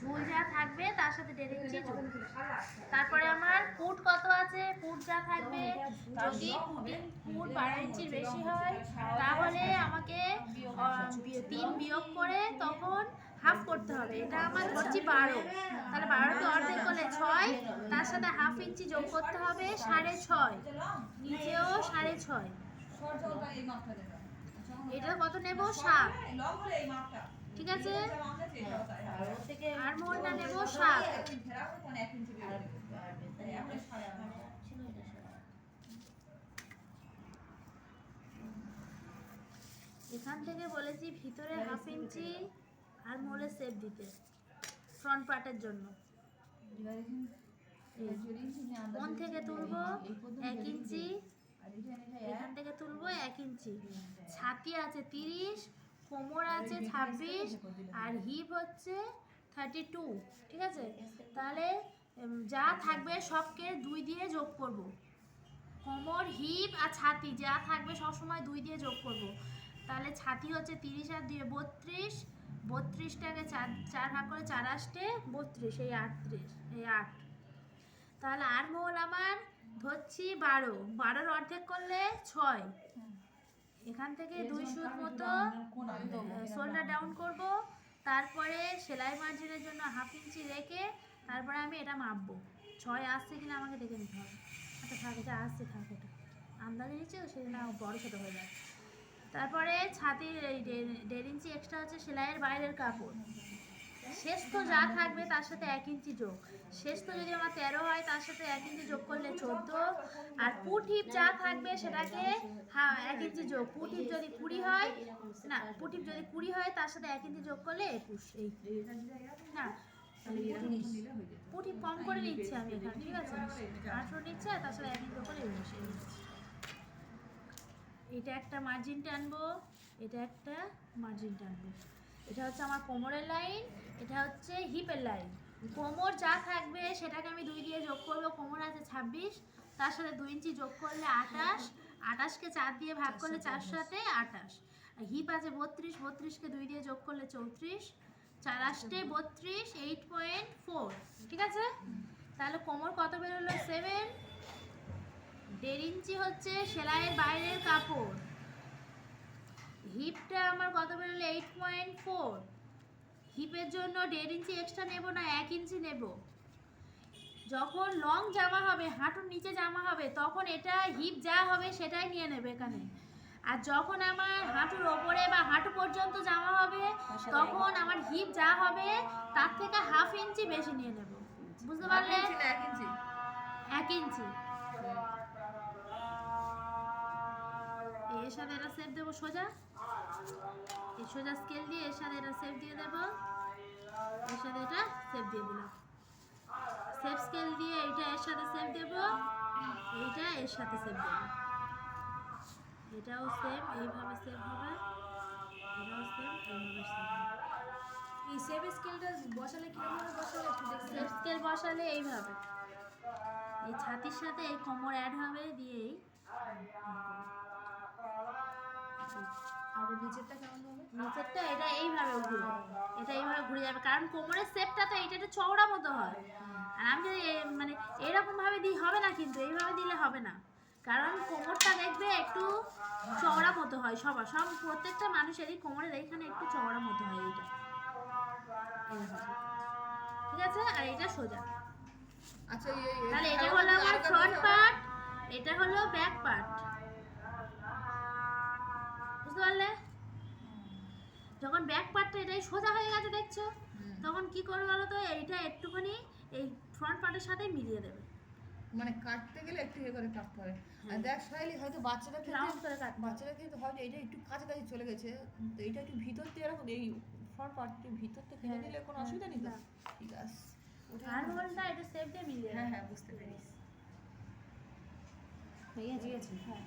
ঝুল যা থাকবে তার সাথে 1.5 ইঞ্চি ঝুল। তারপরে আমার ফুট কত আছে, ফুট যা থাকবে, যদি ফুট 12 ইঞ্চির বেশি হয় তাহলে আমাকে 3 বিয়োগ করে তখন হাফ করতে হবে। এটা আমার ধরছি 12, তাহলে 12কে অর্ধেক করলে 6, তার সাথে হাফ ইঞ্চি যোগ করতে হবে 6.5, নিচেও 6.5। এটা কত নেব, 7, ঠিক আছে। আর মোহরটা নেব 7। এখান থেকে বলেছি ভিতরে হাফ ইঞ্চি আর মোহরে শেপ দিতে ফ্রন্ট পার্টের জন্য। কোন থেকে তুলবো 1 ইঞ্চি, এখান থেকে তুলবো 1 ইঞ্চি। ছাতি আছে 30, কোমর আছে 26 আর হিপ হচ্ছে 32, ঠিক আছে। তাহলে যা থাকবে সবকে 2 দিয়ে যোগ করব। কোমর, হিপ আর ছাতি যা থাকবে সবসময় 2 দিয়ে যোগ করব। তাহলে ছাতি হচ্ছে 30 আর 2 32, 32টাকে 4 ভাগ করে 4 আসতে 32, এই 38, এই 8। তাহলে আর মোল আমার ধরছি 12, অর্ধেক করলে 6। এখান থেকে 2 সুত মতো শোল্ডার ডাউন করব। তারপরে সেলাই মার্জিনের জন্য হাফ ইঞ্চি রেখে তারপরে আমি এটা মাপবো 6 আসছে কিনা আমাকে দেখে নিতে হবে। আচ্ছা থাক, এটা আসছে, থাক, এটা আন্দাজে নিচ্ছে তো সেটা বড় ছোটো হয়ে যায়। তারপরে ছাতির 1.5 ইঞ্চি এক্সট্রা হচ্ছে সেলাইয়ের বাইরের কাপড়। শেষ তো যা থাকবে তার সাথে 1 ইঞ্চি যোগ। শেষ তো যদি আমার 13 হয় তার সাথে 1 ইঞ্চি যোগ করলে 14। আর পুট হিপ যা থাকবে সেটাকে 1 ইঞ্চি যোগ। পুট হিপ যদি 20 হয়, না পুট হিপ যদি 20 হয় তার সাথে 1 ইঞ্চি যোগ করলে 21। এই না পুট হিপ কম করে নিচ্ছি আমি এখানে, ঠিক আছে। 18 নিচ্ছে তার সাথে 1 ইঞ্চি যোগ করে 19। এটা একটা মার্জিন টানবো, এটা একটা মার্জিন টানবো। এটা হচ্ছে আমার কোমরের লাইন, এটা হচ্ছে হিপের লাইন। কোমর যা থাকবে সেটাকে আমি 2 দিয়ে যোগ করবো। কোমর আছে 26, তার সাথে 2 ইঞ্চি যোগ করলে 28, 28কে 4 দিয়ে ভাগ করলে 4 সাথে 28। হিপ আছে 32, 32কে 2 দিয়ে যোগ করলে 34, 4 আসতে 32, 8.4, ঠিক আছে। তাহলে কোমর কত বেরোলো 7। 1.5 ইঞ্চি হচ্ছে সেলাইয়ের বাইরের কাপড়। হিপটা আমার কত বেরোলো 8.4। হিপের জন্য 1.5 ইঞ্চি এক্সট্রা নেব না 1 ইঞ্চি নেব। যখন লং জামা হবে, হাঁটুর নিচে জামা হবে, তখন এটা হিপ যা হবে সেটাই নিয়ে নেবে এখানে। আর যখন আমার হাঁটুর ওপরে বা হাঁটু পর্যন্ত জামা হবে তখন আমার হিপ যা হবে তার থেকে হাফ ইঞ্চি বেশি নিয়ে নেব। বুঝতে পারলে? 1 ইঞ্চি। এর সাথে এটা শেপ দেবো সোজা, এই সোজা স্কেল দিয়ে এর সাথে এটা শেপ দিয়ে দেবো, এর সাথে এটা শেপ দিয়ে দিলাম। শেপ স্কেল দিয়ে এইটা এর সাথে শেপ দেবো, এইটা এর সাথে শেপ দেবো। এটাও সেম এইভাবে শেপ হবে, এটাও সেম এইভাবে শেপ হবে। এই শেপ স্কেলটা বসালে কিভাবে বসালে একটু দেখতে। শেপ স্কেল বসালে এইভাবে, এই ছাতির সাথে এই কোমর অ্যাড হবে, দিয়েই আর নিচেরটা কেমন হবে? নিচেরটা এটা এইভাবে ঘুরবে, এটা এইভাবে ঘুরে যাবে, কারণ কোমরের শেপটা তো এইটা একটু চওড়া মতো হয়। আর আমি যদি মানে এরকম ভাবে দিই হবে না, কিন্তু এইভাবে দিলে হবে না, কারণ কোমরটা দেখবে একটু চওড়া মতো হয়। সব প্রত্যেকটা মানুষেরই কোমরের এইখানে একটু চওড়া মতো হয়, এইটা ঠিক আছে। আর এটা সোজা। আচ্ছা তাহলে এটা হলো আমার ফ্রন্ট পার্ট, এটা হলো ব্যাক পার্ট। বুঝতে পারলে? যখন ব্যাক পার্টটা এটাই সোজা হয়ে গেছে দেখছো, তখন কি করবে বলো তো, এইটা একটুখানি এই ফ্রন্ট পার্টের সাথে মিলিয়ে দেবে। মানে কাটতে গেলে একটু ইয়ে করে কাটতে হবে। আর দেখ সাইলি হয়তো বাচ্চারা কিন্তু হয়তো এটা একটু কাছাকাছি চলে গেছে, তো এটা একটু ভিতর দিয়ে রাখো, এই ফ্রন্ট পার্টটি ভিতর থেকে কেটে নিলে কোনো অসুবিধা নেই তো? ঠিক আছে। আর বলটা এটা শেপ দিয়ে মিলিয়ে, হ্যাঁ বুঝতে পেরেছি। হয়ে গেছে। হ্যাঁ।